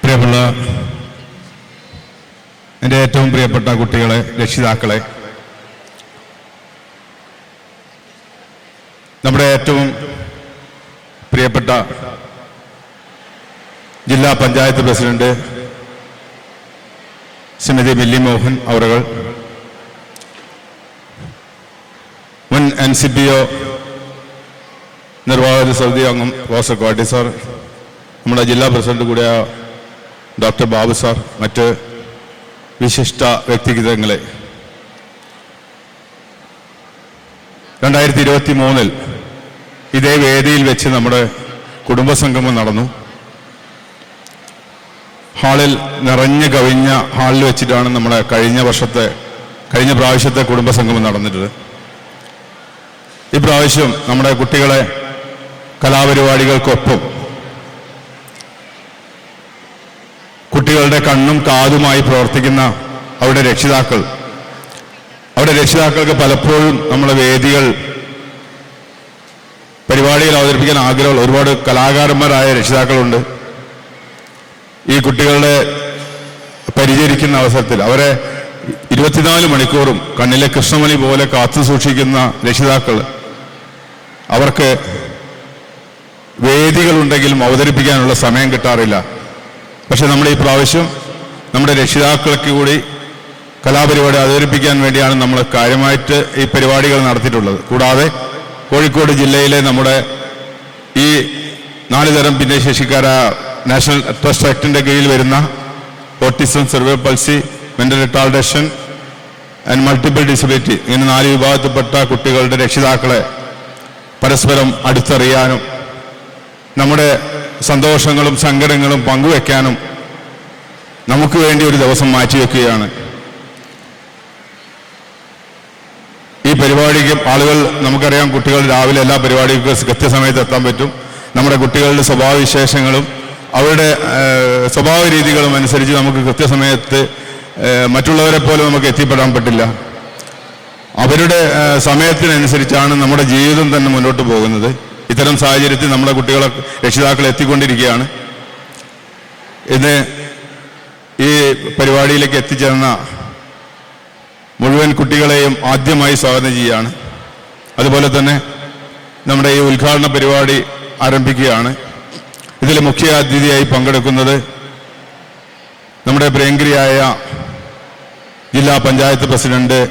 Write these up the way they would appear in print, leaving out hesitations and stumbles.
പ്രിയമുള്ള എൻ്റെ ഏറ്റവും പ്രിയപ്പെട്ട കുട്ടികളെ, രക്ഷിതാക്കളെ, നമ്മുടെ ഏറ്റവും പ്രിയപ്പെട്ട ജില്ലാ പഞ്ചായത്ത് പ്രസിഡന്റ് ശ്രീമതി മില്ലി മോഹൻ അവറുകൾ, മുൻ NCPO നിർവാഹക സമിതി അംഗം പ്രൊഫസർ കോട്ടി സാർ, നമ്മുടെ ജില്ലാ പ്രസിഡന്റ് കൂടിയ ഡോക്ടർ ബാബു സാർ, മറ്റ് വിശിഷ്ട വ്യക്തിഗതങ്ങളെ, 2023 ഇതേ വേദിയിൽ വെച്ച് നമ്മുടെ കുടുംബസംഗമം നടന്നു. ഹാളിൽ നിറഞ്ഞു കവിഞ്ഞ ഹാളിൽ വെച്ചിട്ടാണ് നമ്മുടെ കഴിഞ്ഞ പ്രാവശ്യത്തെ കുടുംബസംഗമം നടന്നിട്ടുള്ളത്. ഈ പ്രാവശ്യം നമ്മുടെ കുട്ടികളെ കലാപരിപാടികൾക്കൊപ്പം കുട്ടികളുടെ കണ്ണും കാതുമായി പ്രവർത്തിക്കുന്ന അവരുടെ രക്ഷിതാക്കൾക്ക് പലപ്പോഴും നമ്മുടെ പരിപാടികൾ അവതരിപ്പിക്കാൻ ആഗ്രഹമുള്ള ഒരുപാട് കലാകാരന്മാരായ രക്ഷിതാക്കളുണ്ട്. ഈ കുട്ടികളുടെ പരിചരിക്കുന്ന അവസരത്തിൽ അവരെ 24 മണിക്കൂറും കണ്ണിലെ കൃഷ്ണമണി പോലെ കാത്തു സൂക്ഷിക്കുന്ന രക്ഷിതാക്കൾ, അവർക്ക് വേദികളുണ്ടെങ്കിലും അവതരിപ്പിക്കാനുള്ള സമയം കിട്ടാറില്ല. പക്ഷെ നമ്മൾ ഈ പ്രാവശ്യം നമ്മുടെ രക്ഷിതാക്കൾക്ക് കൂടി കലാപരിപാടി അവതരിപ്പിക്കാൻ വേണ്ടിയാണ് നമ്മൾ കാര്യമായിട്ട് ഈ പരിപാടികൾ നടത്തിയിട്ടുള്ളത്. കൂടാതെ കോഴിക്കോട് ജില്ലയിലെ നമ്മുടെ ഈ 4 തരം ഭിന്നശേഷിക്കാരായ നാഷണൽ ട്രസ്റ്റ് ആക്ടിൻ്റെ കീഴിൽ വരുന്ന autism, cerebral palsy, mental retardation and multiple disability, ഇങ്ങനെ 4 വിഭാഗത്തിൽപ്പെട്ട കുട്ടികളുടെ രക്ഷിതാക്കളെ പരസ്പരം അടുത്തറിയാനും നമ്മുടെ സന്തോഷങ്ങളും സങ്കടങ്ങളും പങ്കുവെക്കാനും നമുക്ക് വേണ്ടി ഒരു ദിവസം മാറ്റിവെക്കുകയാണ്. ഈ പരിപാടിക്ക് ആളുകൾ, നമുക്കറിയാം, കുട്ടികൾ രാവിലെ എല്ലാ പരിപാടികൾക്കും കൃത്യസമയത്ത് എത്താൻ പറ്റും. നമ്മുടെ കുട്ടികളുടെ സ്വഭാവവിശേഷങ്ങളും അവരുടെ സ്വഭാവ രീതികളും അനുസരിച്ച് നമുക്ക് കൃത്യസമയത്ത് മറ്റുള്ളവരെ പോലെ നമുക്ക് എത്തിപ്പെടാൻ പറ്റില്ല. അവരുടെ സമയത്തിനനുസരിച്ചാണ് നമ്മുടെ ജീവിതം തന്നെ മുന്നോട്ട് പോകുന്നത്. ഇത്തരം സാഹചര്യത്തിൽ നമ്മുടെ രക്ഷിതാക്കൾ എത്തിക്കൊണ്ടിരിക്കുകയാണ്. ഇന്ന് ഈ പരിപാടിയിലേക്ക് എത്തിച്ചേർന്ന മുഴുവൻ കുട്ടികളെയും ആദ്യമായി സ്വാഗതം ചെയ്യുകയാണ്. അതുപോലെ തന്നെ നമ്മുടെ ഈ ഉദ്ഘാടന പരിപാടി ആരംഭിക്കുകയാണ്. ഇതിൽ മുഖ്യ അതിഥിയായി പങ്കെടുക്കുന്നത് നമ്മുടെ പ്രിയങ്കരിയായ ജില്ലാ പഞ്ചായത്ത് പ്രസിഡന്റ്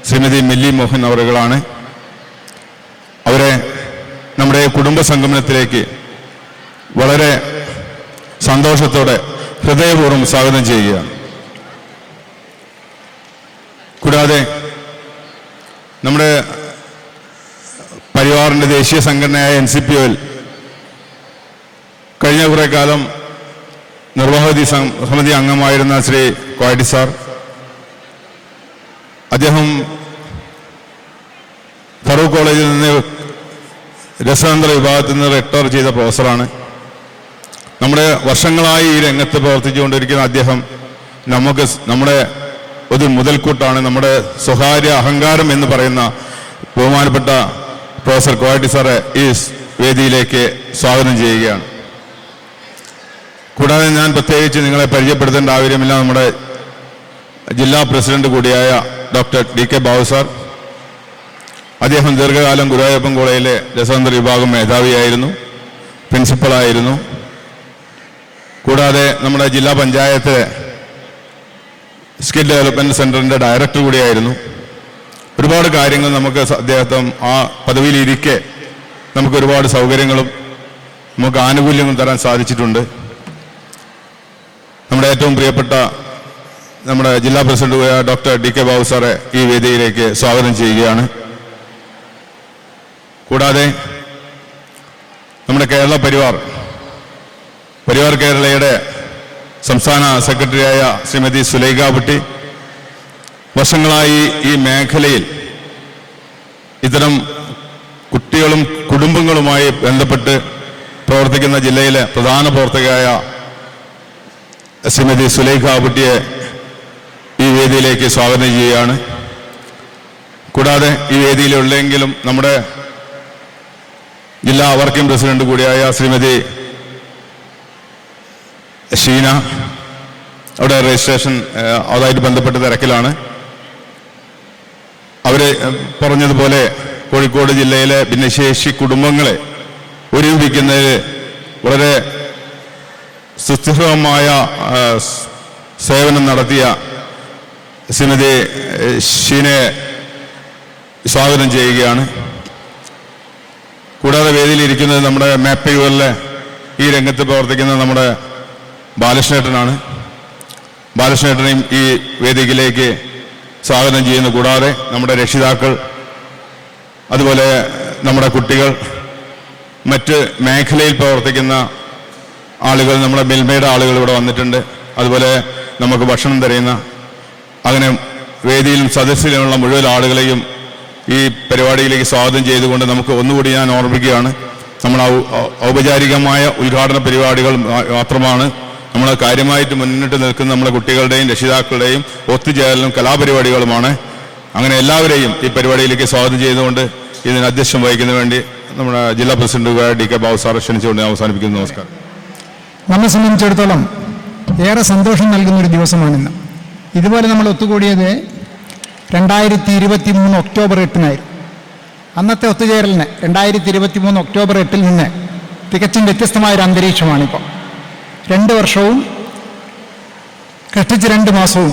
ശ്രീമതി മില്ലി മോഹൻ അവറുകളാണ്. അവരെ നമ്മുടെ കുടുംബ സംഗമനത്തിലേക്ക് വളരെ സന്തോഷത്തോടെ ഹൃദയപൂർവ്വം സ്വാഗതം ചെയ്യുകയാണ്. കൂടാതെ നമ്മുടെ പരിവാറിൻ്റെ ദേശീയ സംഘടനയായ NCPOയിൽ കഴിഞ്ഞ കുറേ കാലം നിർവാഹക സമിതി അംഗമായിരുന്ന ശ്രീ കോട്ടി സാർ, അദ്ദേഹം ഫറൂഖ് കോളേജിൽ നിന്ന് രസതന്ത്ര വിഭാഗത്തിൽ നിന്ന് റിട്ടയർ ചെയ്ത പ്രൊഫസറാണ്. നമ്മുടെ വർഷങ്ങളായി ഈ രംഗത്ത് പ്രവർത്തിച്ചുകൊണ്ടിരിക്കുന്ന അദ്ദേഹം നമ്മുടെ ഒരു മുതൽക്കൂട്ടാണ്. നമ്മുടെ സ്വകാര്യ അഹങ്കാരം എന്ന് പറയുന്ന ബഹുമാനപ്പെട്ട പ്രൊഫസർ കോട്ടി സാറെ ഈ വേദിയിലേക്ക് സ്വാഗതം ചെയ്യുകയാണ്. കൂടാതെ ഞാൻ പ്രത്യേകിച്ച് നിങ്ങളെ പരിചയപ്പെടുത്തേണ്ട ആവശ്യമില്ല. നമ്മുടെ ജില്ലാ പ്രസിഡന്റ് കൂടിയായ ഡോക്ടർ DK ബാബു സാർ, അദ്ദേഹം ദീർഘകാലം ഗുരുവായൂരപ്പൻ കോളേജിലെ രസതന്ത്ര വിഭാഗം മേധാവിയായിരുന്നു, പ്രിൻസിപ്പളായിരുന്നു. കൂടാതെ നമ്മുടെ ജില്ലാ പഞ്ചായത്ത് സ്കിൽ ഡെവലപ്മെൻറ്റ് സെൻറ്ററിൻ്റെ ഡയറക്ടർ കൂടിയായിരുന്നു. ഒരുപാട് കാര്യങ്ങൾ നമുക്ക് അദ്ദേഹത്തെ ആ പദവിയിലിരിക്കെ നമുക്ക് ഒരുപാട് സൗകര്യങ്ങളും നമുക്ക് ആനുകൂല്യങ്ങളും തരാൻ സാധിച്ചിട്ടുണ്ട്. നമ്മുടെ ഏറ്റവും പ്രിയപ്പെട്ട നമ്മുടെ ജില്ലാ പ്രസിഡന്റ് ഡോക്ടർ DK ബാബു സാറെ ഈ വേദിയിലേക്ക് സ്വാഗതം ചെയ്യുകയാണ്. കൂടാതെ നമ്മുടെ കേരള പരിവാർ കേരളയുടെ സംസ്ഥാന സെക്രട്ടറിയായ ശ്രീമതി സുലൈഖ കുട്ടി, വർഷങ്ങളായി ഈ മേഖലയിൽ ഇത്തരം കുട്ടികളും കുടുംബങ്ങളുമായി ബന്ധപ്പെട്ട് പ്രവർത്തിക്കുന്ന ജില്ലയിലെ പ്രധാന പ്രവർത്തകയായ ശ്രീമതി സുലൈഖ കുട്ടിയെ ഈ വേദിയിലേക്ക് സ്വാഗതം ചെയ്യുകയാണ്. കൂടാതെ ഈ വേദിയിലുള്ളെങ്കിലും നമ്മുടെ ജില്ലാ വർക്കിംഗ് പ്രസിഡന്റ് കൂടിയായ ശ്രീമതി ഷീന അവിടെ രജിസ്ട്രേഷൻ അതുമായിട്ട് ബന്ധപ്പെട്ട് തിരക്കിലാണ്. അവർ പറഞ്ഞതുപോലെ കോഴിക്കോട് ജില്ലയിലെ ഭിന്നശേഷി കുടുംബങ്ങളെ ഒരുമിപ്പിക്കുന്നതിൽ വളരെ സുസ്ഥിരമായ സേവനം നടത്തിയ ശ്രീമതി ഷീനയെ സ്വാഗതം ചെയ്യുകയാണ്. കൂടാതെ വേദിയിലിരിക്കുന്നത് നമ്മുടെ മാപ്പയുകളിലെ ഈ രംഗത്ത് പ്രവർത്തിക്കുന്ന നമ്മുടെ ബാലകൃഷ്ണേട്ടനാണ്. ബാലകൃഷ്ണേട്ടനെയും ഈ വേദിയിലേക്ക് സ്വാഗതം ചെയ്യുന്നു. കൂടാതെ നമ്മുടെ രക്ഷിതാക്കൾ, അതുപോലെ നമ്മുടെ കുട്ടികൾ, മറ്റ് മേഖലയിൽ പ്രവർത്തിക്കുന്ന ആളുകൾ, നമ്മുടെ മിൽമയുടെ ആളുകൾ ഇവിടെ വന്നിട്ടുണ്ട്. അതുപോലെ നമുക്ക് ഭക്ഷണം തരുന്ന, അങ്ങനെ വേദിയിലും സദസ്സിലുമുള്ള മുഴുവൻ ആളുകളെയും ഈ പരിപാടിയിലേക്ക് സ്വാഗതം ചെയ്തുകൊണ്ട് നമുക്ക് ഒന്നുകൂടി ഞാൻ ഓർമ്മിക്കുകയാണ്, നമ്മൾ ഔപചാരികമായ ഉദ്ഘാടന പരിപാടികൾ മാത്രമാണ്. നമ്മൾ കാര്യമായിട്ട് മുന്നിട്ട് നിൽക്കുന്ന നമ്മുടെ കുട്ടികളുടെയും രക്ഷിതാക്കളുടെയും ഒത്തുചേരലും കലാപരിപാടികളുമാണ്. അങ്ങനെ എല്ലാവരെയും ഈ പരിപാടിയിലേക്ക് സ്വാഗതം ചെയ്തുകൊണ്ട് ഇതിന് അധ്യക്ഷം വഹിക്കുന്നതിന് വേണ്ടി നമ്മുടെ ജില്ലാ പ്രസിഡന്റ് DK ബാബു സാറെ ക്ഷണിച്ചുകൊണ്ട് ഞാൻ അവസാനിപ്പിക്കുന്നു. നമസ്കാരം. നമ്മെ സംബന്ധിച്ചിടത്തോളം ഏറെ സന്തോഷം നൽകുന്നൊരു ദിവസമാണിന്ന്. ഇതുപോലെ നമ്മൾ ഒത്തുകൂടിയത് 2023 ഒക്ടോബർ 8-നായിരുന്നു. അന്നത്തെ ഒത്തുചേരലിന് 2023 ഒക്ടോബർ 8 നിന്ന് തികച്ചും വ്യത്യസ്തമായൊരു അന്തരീക്ഷമാണിപ്പോൾ. 2 വർഷവും കഷ്ടിച്ച് 2 മാസവും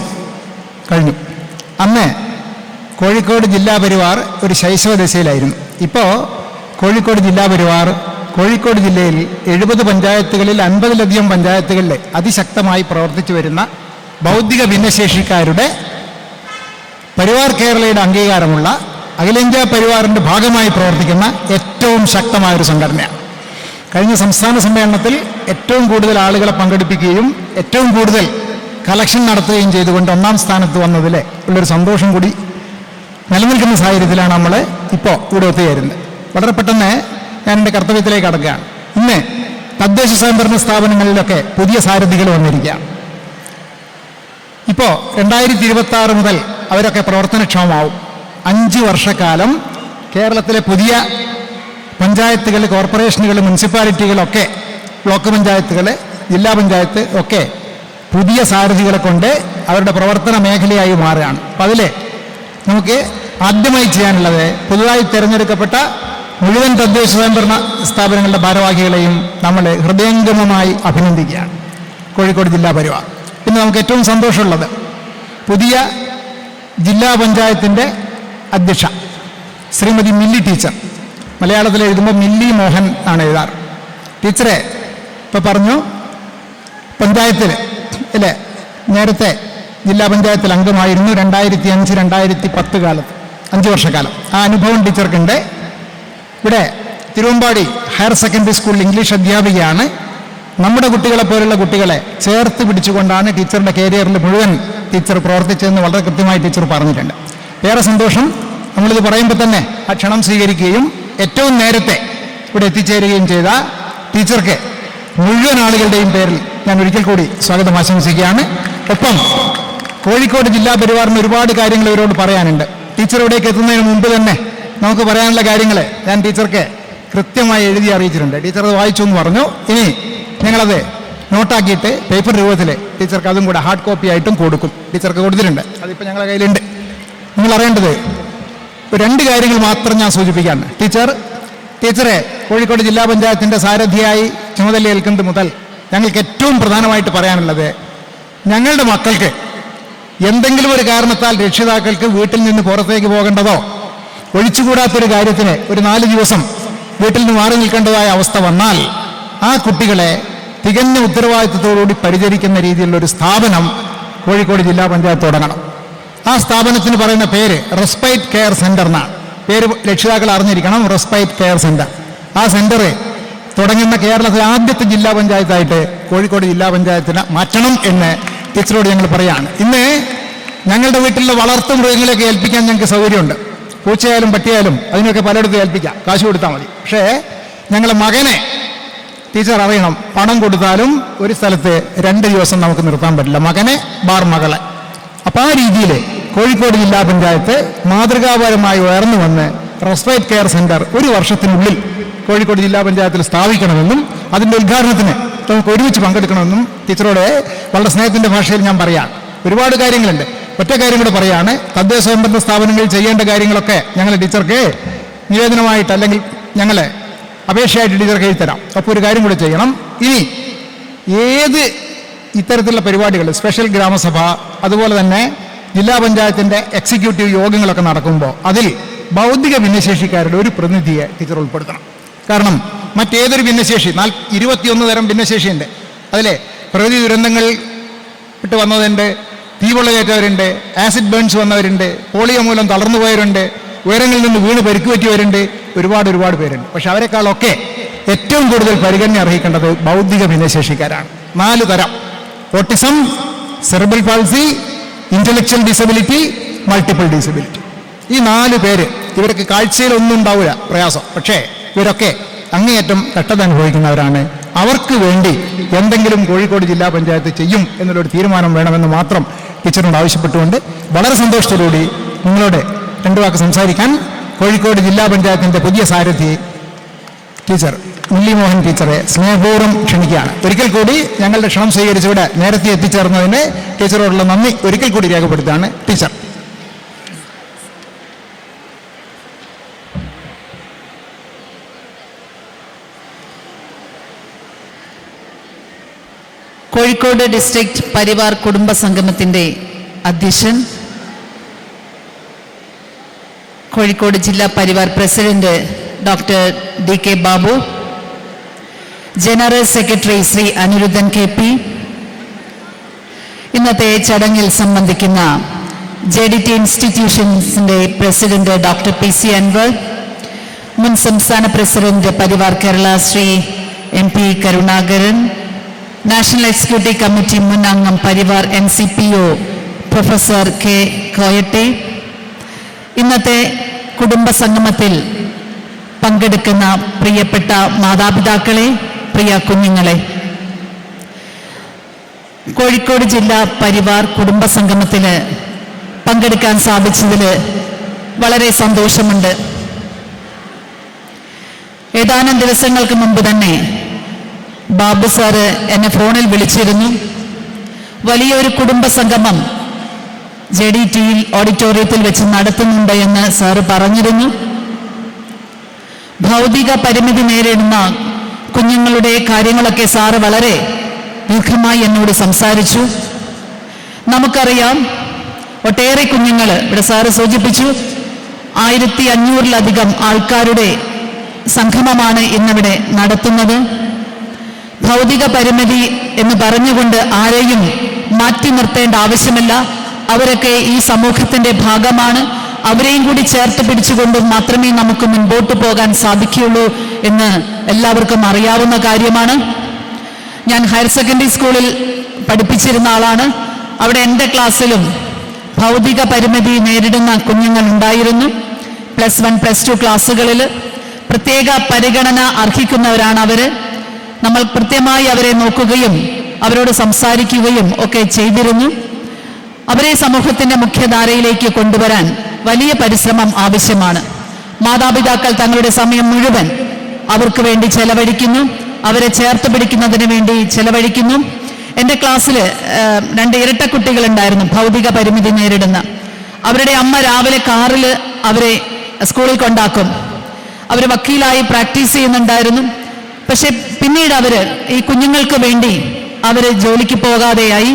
കഴിഞ്ഞു. അന്ന് കോഴിക്കോട് ജില്ലാ പരിവാർ ഒരു ശൈശവ ദശയിലായിരുന്നു. ഇപ്പോൾ കോഴിക്കോട് ജില്ലാ പരിവാർ കോഴിക്കോട് ജില്ലയിൽ 70 പഞ്ചായത്തുകളിൽ 50-ലധികം പഞ്ചായത്തുകളിൽ അതിശക്തമായി പ്രവർത്തിച്ചു വരുന്ന ബൗദ്ധിക ഭിന്നശേഷിക്കാരുടെ പരിവാർ കേരളയുടെ അംഗീകാരമുള്ള അഖിലേന്ത്യാ പരിവാറിൻ്റെ ഭാഗമായി പ്രവർത്തിക്കുന്ന ഏറ്റവും ശക്തമായൊരു സംഘടനയാണ്. കഴിഞ്ഞ സംസ്ഥാന സമ്മേളനത്തിൽ ഏറ്റവും കൂടുതൽ ആളുകളെ പങ്കെടുപ്പിക്കുകയും ഏറ്റവും കൂടുതൽ കളക്ഷൻ നടത്തുകയും ചെയ്തുകൊണ്ട് 1-ാം സ്ഥാനത്ത് വന്നതിൽ ഉള്ളൊരു സന്തോഷം കൂടി നിലനിൽക്കുന്ന സാഹചര്യത്തിലാണ് നമ്മൾ ഇപ്പോൾ ഇവിടെ ഒത്തുചേരുന്നത്. വളരെ പെട്ടെന്ന് ഞാൻ എൻ്റെ കർത്തവ്യത്തിലേക്ക് കടക്കുകയാണ്. ഇന്ന് തദ്ദേശ സ്വയംഭരണ സ്ഥാപനങ്ങളിലൊക്കെ പുതിയ സാരഥികൾ വന്നിരിക്കുകയാണ്. ഇപ്പോൾ 2026 മുതൽ അവരൊക്കെ പ്രവർത്തനക്ഷമമാവും. 5 വർഷക്കാലം കേരളത്തിലെ പുതിയ പഞ്ചായത്തുകൾ, കോർപ്പറേഷനുകൾ, മുനിസിപ്പാലിറ്റികളൊക്കെ, ബ്ലോക്ക് പഞ്ചായത്തുകൾ, ജില്ലാ പഞ്ചായത്ത് ഒക്കെ പുതിയ സാരഥികളെ കൊണ്ട് അവരുടെ പ്രവർത്തന മേഖലയായി മാറുകയാണ്. അപ്പം അതിൽ നമുക്ക് ആദ്യമായി ചെയ്യാനുള്ളത് പുതുതായി തിരഞ്ഞെടുക്കപ്പെട്ട മുഴുവൻ തദ്ദേശ സ്വയംഭരണ സ്ഥാപനങ്ങളുടെ ഭാരവാഹികളെയും നമ്മൾ ഹൃദയംഗമമായി അഭിനന്ദിക്കുകയാണ്. കോഴിക്കോട് ജില്ലാ പരിവാർ. പിന്നെ നമുക്ക് ഏറ്റവും സന്തോഷമുള്ളത് പുതിയ ജില്ലാ പഞ്ചായത്തിൻ്റെ അധ്യക്ഷ ശ്രീമതി മില്ലി ടീച്ചർ. മലയാളത്തിൽ എഴുതുമ്പോൾ മില്ലി മോഹൻ ആണ് എഴുതാറ്. ടീച്ചറെ ഇപ്പോൾ പറഞ്ഞു, പഞ്ചായത്തിൽ അല്ലേ, നേരത്തെ ജില്ലാ പഞ്ചായത്തിൽ അംഗമായിരുന്നു 2005-2010 കാലത്ത്, 5 വർഷക്കാലം. ആ അനുഭവം ടീച്ചർക്കുണ്ട്. ഇവിടെ തിരുവമ്പാടി ഹയർ സെക്കൻഡറി സ്കൂളിൽ ഇംഗ്ലീഷ് അധ്യാപികയാണ്. നമ്മുടെ കുട്ടികളെ പോലുള്ള കുട്ടികളെ ചേർത്ത് പിടിച്ചുകൊണ്ടാണ് ടീച്ചറുടെ കരിയറിൽ മുഴുവൻ ടീച്ചർ പ്രവർത്തിച്ചതെന്ന് വളരെ കൃത്യമായി ടീച്ചർ പറഞ്ഞിട്ടുണ്ട്. ഏറെ സന്തോഷം. നമ്മളിത് പറയുമ്പോൾ തന്നെ ആ ക്ഷണം സ്വീകരിക്കുകയും ഏറ്റവും നേരത്തെ ഇവിടെ എത്തിച്ചേരുകയും ചെയ്ത ടീച്ചർക്ക് മുഴുവൻ ആളുകളുടെയും പേരിൽ ഞാൻ ഒരിക്കൽ കൂടി സ്വാഗതം ആശംസിക്കുകയാണ്. ഒപ്പം കോഴിക്കോട് ജില്ലാ പരിവാറിന് ഒരുപാട് കാര്യങ്ങൾ ഇവരോട് പറയാനുണ്ട്. ടീച്ചർ ഇവിടേക്ക് എത്തുന്നതിന് മുമ്പ് തന്നെ നമുക്ക് പറയാനുള്ള കാര്യങ്ങൾ ഞാൻ ടീച്ചർക്ക് കൃത്യമായി എഴുതി അറിയിച്ചിട്ടുണ്ട്. ടീച്ചർ അത് വായിച്ചു എന്ന് പറഞ്ഞു. ഇനി ഞങ്ങളത് നോട്ടാക്കിയിട്ട് പേപ്പർ രൂപത്തിൽ ടീച്ചർക്ക് അതും കൂടെ ഹാർഡ് കോപ്പി ആയിട്ടും കൊടുക്കും. ടീച്ചർക്ക് കൊടുത്തിട്ടുണ്ട്, അതിപ്പോൾ ഞങ്ങളുടെ കയ്യിലുണ്ട്. നിങ്ങൾ അറിയേണ്ടത് 2 കാര്യങ്ങൾ മാത്രം ഞാൻ സൂചിപ്പിക്കാണ്. ടീച്ചറെ കോഴിക്കോട് ജില്ലാ പഞ്ചായത്തിൻ്റെ സാരഥിയായി ചുമതലയേൽക്കുന്നത് മുതൽ ഞങ്ങൾക്ക് ഏറ്റവും പ്രധാനമായിട്ട് പറയാനുള്ളത്, ഞങ്ങളുടെ മക്കൾക്ക് എന്തെങ്കിലും ഒരു കാരണത്താൽ രക്ഷിതാക്കൾക്ക് വീട്ടിൽ നിന്ന് പുറത്തേക്ക് പോകേണ്ടതോ ഒഴിച്ചുകൂടാത്തൊരു കാര്യത്തിന് ഒരു 4 ദിവസം വീട്ടിൽ നിന്ന് മാറി നിൽക്കേണ്ടതായ അവസ്ഥ വന്നാൽ ആ കുട്ടികളെ തികഞ്ഞ ഉത്തരവാദിത്വത്തോടുകൂടി പരിചരിക്കുന്ന രീതിയിലുള്ള ഒരു സ്ഥാപനം കോഴിക്കോട് ജില്ലാ പഞ്ചായത്ത് തുടങ്ങണം. ആ സ്ഥാപനത്തിന് പറയുന്ന പേര് റെസ്പൈറ്റ് കെയർ സെൻ്റർ എന്നാണ്. പേര് രക്ഷിതാക്കൾ അറിഞ്ഞിരിക്കണം, റെസ്പൈറ്റ് കെയർ സെൻ്റർ. ആ സെൻ്റർ തുടങ്ങുന്ന കേരളത്തിലെ ആദ്യത്തെ ജില്ലാ പഞ്ചായത്തായിട്ട് കോഴിക്കോട് ജില്ലാ പഞ്ചായത്തിന് മാറ്റണം എന്ന് ടീച്ചറോട് ഞങ്ങൾ പറയുകയാണ്. ഇന്ന് ഞങ്ങളുടെ വീട്ടിലുള്ള വളർത്തു മൃഗങ്ങളെയൊക്കെ ഏൽപ്പിക്കാൻ ഞങ്ങൾക്ക് സൗകര്യമുണ്ട്. പൂച്ചയായാലും പട്ടിയായാലും അതിനൊക്കെ പലയിടത്തും ഏൽപ്പിക്കാം, കാശ് കൊടുത്താൽ മതി. പക്ഷേ ഞങ്ങളുടെ മകനെ ടീച്ചർ അറിയണം, പണം കൊടുത്താലും ഒരു സ്ഥലത്ത് 2 ദിവസം നമുക്ക് നിർത്താൻ പറ്റില്ല, മകനെ ബാർ മകളെ. അപ്പോൾ ആ രീതിയിൽ കോഴിക്കോട് ജില്ലാ പഞ്ചായത്ത് മാതൃകാപരമായി ഉയർന്നു വന്ന് റെസ്പൈറ്റ് കെയർ സെൻ്റർ 1 വർഷത്തിനുള്ളിൽ കോഴിക്കോട് ജില്ലാ പഞ്ചായത്തിൽ സ്ഥാപിക്കണമെന്നും അതിൻ്റെ ഉദ്ഘാടനത്തിന് നമുക്ക് ഒരുമിച്ച് പങ്കെടുക്കണമെന്നും ടീച്ചറോട് വളരെ സ്നേഹത്തിൻ്റെ ഭാഷയിൽ ഞാൻ പറയാം. ഒരുപാട് കാര്യങ്ങളുണ്ട്. ഒറ്റ കാര്യം കൂടെ പറയാണ്, തദ്ദേശ സ്വയംഭരണ സ്ഥാപനങ്ങളിൽ ചെയ്യേണ്ട കാര്യങ്ങളൊക്കെ ഞങ്ങൾ ടീച്ചർക്ക് നിവേദനമായിട്ട് അല്ലെങ്കിൽ ഞങ്ങൾ അപേക്ഷയായിട്ട് ടീച്ചർക്ക് എഴുതരാം. അപ്പോൾ ഒരു കാര്യം കൂടെ ചെയ്യണം, ഇനി ഏത് ഇത്തരത്തിലുള്ള പരിപാടികൾ, സ്പെഷ്യൽ ഗ്രാമസഭ, അതുപോലെ തന്നെ ജില്ലാ പഞ്ചായത്തിൻ്റെ എക്സിക്യൂട്ടീവ് യോഗങ്ങളൊക്കെ നടക്കുമ്പോൾ അതിൽ ബൗദ്ധിക ഭിന്നശേഷിക്കാരുടെ ഒരു പ്രതിനിധിയെ ടീച്ചർ ഉൾപ്പെടുത്തണം. കാരണം മറ്റേതൊരു ഭിന്നശേഷി 21 തരം ഭിന്നശേഷിയുണ്ട്. അതിലെ പ്രകൃതി ദുരന്തങ്ങൾ വിട്ട് വന്നതുണ്ട്, തീപൊള്ളലേറ്റവരുണ്ട്, ആസിഡ് ബേൺസ് വന്നവരുണ്ട്, പോളിയോ മൂലം തളർന്നു പോയവരുണ്ട്, ഉയരങ്ങളിൽ നിന്ന് വീണ് പരിക്ക് പറ്റിയവരുണ്ട്, ഒരുപാട് പേരുണ്ട്. പക്ഷെ അവരെക്കാളൊക്കെ ഏറ്റവും കൂടുതൽ പരിഗണന അർഹിക്കേണ്ടത് ബൗദ്ധിക ഭിന്നശേഷിക്കാരാണ്. 4 തരം: autism, cerebral palsy, intellectual disability, multiple disability. ഈ 4 പേര്, ഇവർക്ക് കാഴ്ചയിലൊന്നും ഉണ്ടാവില്ല പ്രയാസം, പക്ഷേ ഇവരൊക്കെ അങ്ങേയറ്റം കഷ്ടത അനുഭവിക്കുന്നവരാണ്. അവർക്ക് വേണ്ടി എന്തെങ്കിലും കോഴിക്കോട് ജില്ലാ പഞ്ചായത്ത് ചെയ്യും എന്നുള്ളൊരു തീരുമാനം വേണമെന്ന് മാത്രം ടീച്ചറിനോട് ആവശ്യപ്പെട്ടുകൊണ്ട് വളരെ സന്തോഷത്തോടുകൂടി നിങ്ങളോട് 2 വാക്ക് സംസാരിക്കാൻ കോഴിക്കോട് ജില്ലാ പഞ്ചായത്തിൻ്റെ പുതിയ സാരഥി ടീച്ചർ മുരളി മോഹൻ ടീച്ചറെ സ്നേഹപൂർവ്വം ക്ഷണിക്കുകയാണ്. ഒരിക്കൽ കൂടി ഞങ്ങളുടെ ക്ഷണം സ്വീകരിച്ചിവിടെ നേരത്തെ എത്തിച്ചേർന്നതിന് ടീച്ചറോടുള്ള നന്ദി ഒരിക്കൽ കൂടി രേഖപ്പെടുത്തുകയാണ്. ടീച്ചർ. കോഴിക്കോട് ഡിസ്ട്രിക്ട് പരിവാർ കുടുംബ സംഗമത്തിൻ്റെ അധ്യക്ഷൻ, കോഴിക്കോട് ജില്ലാ Parivaar president doctor DK Babu, general secretary Shri Aniruddhan KP, ഇന്നത്തെ ചടങ്ങിൽ സംബന്ധിക്കുന്ന JDT ഇൻസ്റ്റിറ്റ്യൂഷൻസിൻ്റെ പ്രസിഡന്റ് ഡോക്ടർ PC അൻവർ, മുൻ സംസ്ഥാന president Parivaar Kerala Shri MP Karunakaran, national executive committee മുൻ അംഗം പരിവാർ NCPO പ്രൊഫസർ K കോയട്ടെ, ഇന്നത്തെ കുടുംബ സംഗമത്തിൽ പങ്കെടുക്കുന്ന പ്രിയപ്പെട്ട മാതാപിതാക്കളെ, പ്രിയ കുഞ്ഞുങ്ങളെ, കോഴിക്കോട് ജില്ലാ പരിവാർ കുടുംബ സംഗമത്തിൽ പങ്കെടുക്കാൻ സാധിച്ചതിൽ വളരെ സന്തോഷമുണ്ട്. ഏതാനും ദിവസങ്ങൾക്ക് മുമ്പ് തന്നെ ബാബു സാറ് എന്നെ ഫോണിൽ വിളിച്ചിരുന്നു. വലിയൊരു കുടുംബ സംഗമം JDT ഓഡിറ്റോറിയത്തിൽ വെച്ച് നടത്തുന്നുണ്ട് എന്ന് സാറ് പറഞ്ഞിരുന്നു. ഭൗതിക പരിമിതി നേരിടുന്ന കുഞ്ഞുങ്ങളുടെ കാര്യങ്ങളൊക്കെ സാറ് വളരെ ദീർഘമായി എന്നോട് സംസാരിച്ചു. നമുക്കറിയാം, ഒട്ടേറെ കുഞ്ഞുങ്ങൾ, ഇവിടെ സാറ് സൂചിപ്പിച്ചു, 1500-ലധികം ആൾക്കാരുടെ സംഗമമാണ് ഇന്നിവിടെ നടത്തുന്നത്. ഭൗതിക പരിമിതി എന്ന് പറഞ്ഞുകൊണ്ട് ആരെയും മാറ്റി നിർത്തേണ്ട ആവശ്യമില്ല. അവരൊക്കെ ഈ സമൂഹത്തിൻ്റെ ഭാഗമാണ്. അവരെയും കൂടി ചേർത്ത് പിടിച്ചുകൊണ്ട് മാത്രമേ നമുക്ക് മുൻപോട്ട് പോകാൻ സാധിക്കുകയുള്ളൂ എന്ന് എല്ലാവർക്കും അറിയാവുന്ന കാര്യമാണ്. ഞാൻ ഹയർ സെക്കൻഡറി സ്കൂളിൽ പഠിപ്പിച്ചിരുന്ന ആളാണ്. അവിടെ എൻ്റെ ക്ലാസ്സിലും ഭൗതിക പരിമിതി നേരിടുന്ന കുഞ്ഞുങ്ങൾ ഉണ്ടായിരുന്നു. +1, +2 ക്ലാസ്സുകളിൽ പ്രത്യേക പരിഗണന അർഹിക്കുന്നവരാണ് അവർ. നമ്മൾ കൃത്യമായി അവരെ നോക്കുകയും അവരോട് സംസാരിക്കുകയും ഒക്കെ ചെയ്തിരുന്നു. അവരെ സമൂഹത്തിൻ്റെ മുഖ്യധാരയിലേക്ക് കൊണ്ടുവരാൻ വലിയ പരിശ്രമം ആവശ്യമാണ്. മാതാപിതാക്കൾ തങ്ങളുടെ സമയം മുഴുവൻ അവർക്ക് വേണ്ടി ചെലവഴിക്കുന്നു, അവരെ ചേർത്ത് പിടിക്കുന്നതിന് വേണ്ടി ചെലവഴിക്കുന്നു. എൻ്റെ ക്ലാസ്സിൽ 2 ഇരട്ട കുട്ടികളുണ്ടായിരുന്നു ഭൗതിക പരിമിതി നേരിടുന്ന. അവരുടെ അമ്മ രാവിലെ കാറിൽ അവരെ സ്കൂളിൽ കൊണ്ടാക്കും. അവർ വക്കീലായി പ്രാക്ടീസ് ചെയ്യുന്നുണ്ടായിരുന്നു. പക്ഷെ പിന്നീട് അവർ ഈ കുഞ്ഞുങ്ങൾക്ക് വേണ്ടി അവർ ജോലിക്ക് പോകാതെയായി.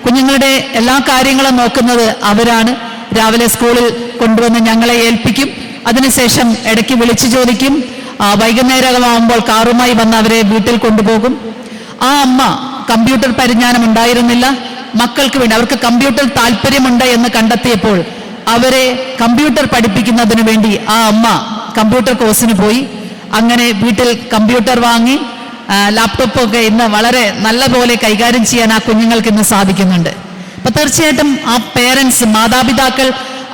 കുഞ്ഞുങ്ങളുടെ എല്ലാ കാര്യങ്ങളും നോക്കുന്നത് അവരാണ്. രാവിലെ സ്കൂളിൽ കൊണ്ടുവന്ന് ഞങ്ങളെ ഏൽപ്പിക്കും. അതിനുശേഷം ഇടയ്ക്ക് വിളിച്ചു ചോദിക്കും. വൈകുന്നേരമാകുമ്പോൾ കാറുമായി വന്ന് അവരെ വീട്ടിൽ കൊണ്ടുപോകും. ആ അമ്മ കമ്പ്യൂട്ടർ പരിജ്ഞാനം ഉണ്ടായിരുന്നില്ല. മക്കൾക്ക് വേണ്ടി അവർക്ക് കമ്പ്യൂട്ടർ താല്പര്യമുണ്ട് എന്ന് കണ്ടെത്തിയപ്പോൾ അവരെ കമ്പ്യൂട്ടർ പഠിപ്പിക്കുന്നതിന് വേണ്ടി ആ അമ്മ കമ്പ്യൂട്ടർ കോഴ്സിന് പോയി. അങ്ങനെ വീട്ടിൽ കമ്പ്യൂട്ടർ വാങ്ങി ലാപ്ടോപ്പൊക്കെ ഇന്ന് വളരെ നല്ല പോലെ കൈകാര്യം ചെയ്യാൻ ആ കുഞ്ഞുങ്ങൾക്ക് ഇന്ന് സാധിക്കുന്നുണ്ട്. അപ്പൊ തീർച്ചയായിട്ടും ആ പേരൻസ്, മാതാപിതാക്കൾ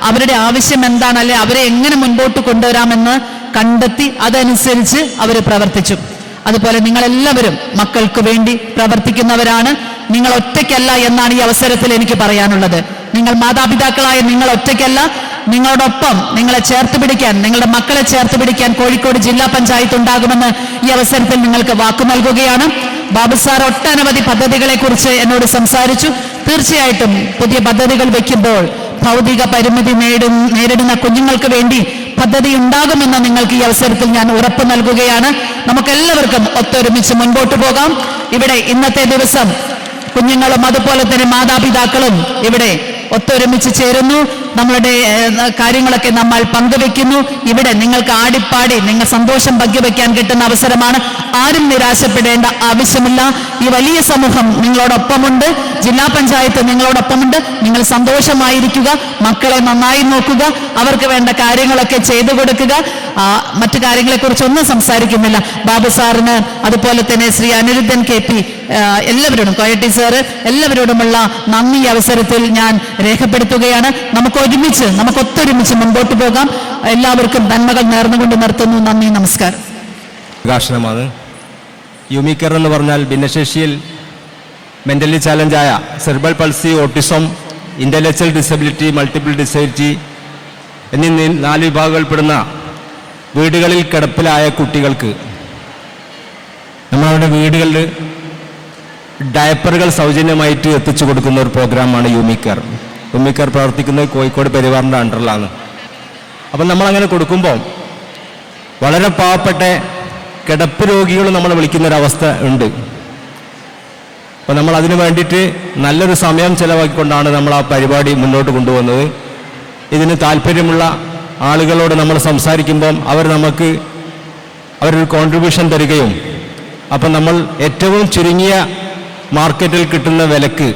അവരുടെ ആവശ്യം എന്താണ്, അല്ലെ അവരെ എങ്ങനെ മുൻപോട്ട് കൊണ്ടുവരാമെന്ന് കണ്ടെത്തി അതനുസരിച്ച് അവർ പ്രവർത്തിച്ചു. അതുപോലെ നിങ്ങളെല്ലാവരും മക്കൾക്ക് വേണ്ടി പ്രവർത്തിക്കുന്നവരാണ്. നിങ്ങൾ ഒറ്റയ്ക്കല്ല എന്നാണ് ഈ അവസരത്തിൽ എനിക്ക് പറയാനുള്ളത്. നിങ്ങൾ മാതാപിതാക്കളായ നിങ്ങൾ ഒറ്റയ്ക്കല്ല. നിങ്ങളോടൊപ്പം നിങ്ങളെ ചേർത്ത് പിടിക്കാൻ, നിങ്ങളുടെ മക്കളെ ചേർത്ത് പിടിക്കാൻ കോഴിക്കോട് ജില്ലാ പഞ്ചായത്ത് ഉണ്ടാകുമെന്ന് ഈ അവസരത്തിൽ നിങ്ങൾക്ക് വാക്കു നൽകുകയാണ്. ബാബു സാർ ഒട്ടനവധി പദ്ധതികളെ കുറിച്ച് എന്നോട് സംസാരിച്ചു. തീർച്ചയായിട്ടും പുതിയ പദ്ധതികൾ വയ്ക്കുമ്പോൾ ഭൗതിക പരിമിതി നേരിടുന്ന കുഞ്ഞുങ്ങൾക്ക് വേണ്ടി പദ്ധതി ഉണ്ടാകുമെന്ന് നിങ്ങൾക്ക് ഈ അവസരത്തിൽ ഞാൻ ഉറപ്പ് നൽകുകയാണ്. നമുക്കെല്ലാവർക്കും ഒത്തൊരുമിച്ച് മുൻപോട്ട് പോകാം. ഇവിടെ ഇന്നത്തെ ദിവസം കുഞ്ഞുങ്ങളും അതുപോലെ തന്നെ മാതാപിതാക്കളും ഇവിടെ ഒത്തൊരുമിച്ച് ചേരുന്നു. നമ്മളുടെ കാര്യങ്ങളൊക്കെ നമ്മൾ പങ്കുവെക്കുന്നു. ഇവിടെ നിങ്ങൾക്ക് ആടിപ്പാടി നിങ്ങൾ സന്തോഷം പങ്കുവെക്കാൻ കിട്ടുന്ന അവസരമാണ്. ആരും നിരാശപ്പെടേണ്ട ആവശ്യമില്ല. ഈ വലിയ സമൂഹം നിങ്ങളോടൊപ്പമുണ്ട്. ജില്ലാ പഞ്ചായത്ത് നിങ്ങളോടൊപ്പമുണ്ട്. നിങ്ങൾ സന്തോഷമായിരിക്കുക, മക്കളെ നന്നായി നോക്കുക, അവർക്ക് വേണ്ട കാര്യങ്ങളൊക്കെ ചെയ്തു കൊടുക്കുക. മറ്റു കാര്യങ്ങളെക്കുറിച്ചൊന്നും സംസാരിക്കുന്നില്ല. ബാബു സാറിന് അതുപോലെ തന്നെ ശ്രീ അനിരുദ്ധൻ KP എല്ലാവരോടും, കോയട്ടി സാറ് എല്ലാവരോടുമുള്ള നന്ദി അവസരത്തിൽ ഞാൻ രേഖപ്പെടുത്തുകയാണ്. നമുക്ക് ഒത്തൊരുമിച്ച് മുൻപോട്ട് പോകാം. എല്ലാവർക്കും നന്മകൾ നേർന്നുകൊണ്ട് നിർത്തുന്നു. നന്ദി, നമസ്കാരം. പ്രകാശനമാണ്. യൂമിക്കർ എന്ന് പറഞ്ഞാൽ ഭിന്നശേഷിയിൽ മെൻ്റലി ചാലഞ്ചായ cerebral palsy, autism, intellectual disability, multiple disability എന്നീ 4 വിഭാഗങ്ങളിൽപ്പെടുന്ന വീടുകളിൽ കിടപ്പിലായ കുട്ടികൾക്ക് നമ്മളുടെ വീടുകളിൽ ഡയപ്പറുകൾ സൗജന്യമായിട്ട് എത്തിച്ചു കൊടുക്കുന്ന ഒരു പ്രോഗ്രാമാണ് യൂമിക്കർ. യൂമിക്കർ പ്രവർത്തിക്കുന്നത് കോഴിക്കോട് പെരുവാറിൻ്റെ അണ്ടറിലാണ്. അപ്പം നമ്മളങ്ങനെ കൊടുക്കുമ്പോൾ വളരെ പാവപ്പെട്ട കിടപ്പ് രോഗികൾ നമ്മൾ വിളിക്കുന്നൊരവസ്ഥ ഉണ്ട്. അപ്പം നമ്മൾ അതിനു വേണ്ടിയിട്ട് നല്ലൊരു സമയം ചിലവാക്കിക്കൊണ്ടാണ് നമ്മൾ ആ പരിപാടി മുന്നോട്ട് കൊണ്ടുവന്നത്. ഇതിന് താല്പര്യമുള്ള ആളുകളോട് നമ്മൾ സംസാരിക്കുമ്പം അവരൊരു കോൺട്രിബ്യൂഷൻ തരികയും അപ്പം നമ്മൾ ഏറ്റവും ചുരുങ്ങിയ മാർക്കറ്റിൽ കിട്ടുന്ന വിലക്ക്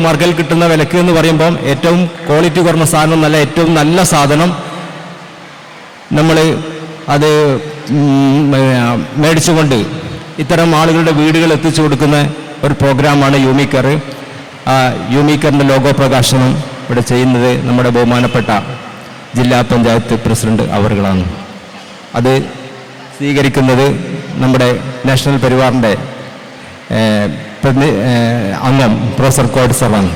മാർക്കറ്റിൽ കിട്ടുന്ന വിലക്ക് എന്ന് പറയുമ്പം ഏറ്റവും ക്വാളിറ്റി കുറഞ്ഞ സാധനം, ഏറ്റവും നല്ല സാധനം നമ്മൾ അത് മേടിച്ചുകൊണ്ട് ഇത്തരം ആളുകളുടെ വീടുകൾ എത്തിച്ചു കൊടുക്കുന്ന ഒരു പ്രോഗ്രാമാണ് യൂമിക്കർ. യൂമിക്കറിൻ്റെ ലോഗോ പ്രകാശനം ഇവിടെ ചെയ്യുന്നത് നമ്മുടെ ബഹുമാനപ്പെട്ട ജില്ലാ പഞ്ചായത്ത് പ്രസിഡന്റ് അവറുകളാണ്. അത് സ്വീകരിക്കുന്നത് നമ്മുടെ നാഷണൽ പരിവാറിൻ്റെ അംഗം പ്രൊഫസർ കോഡ് സാറാണ്.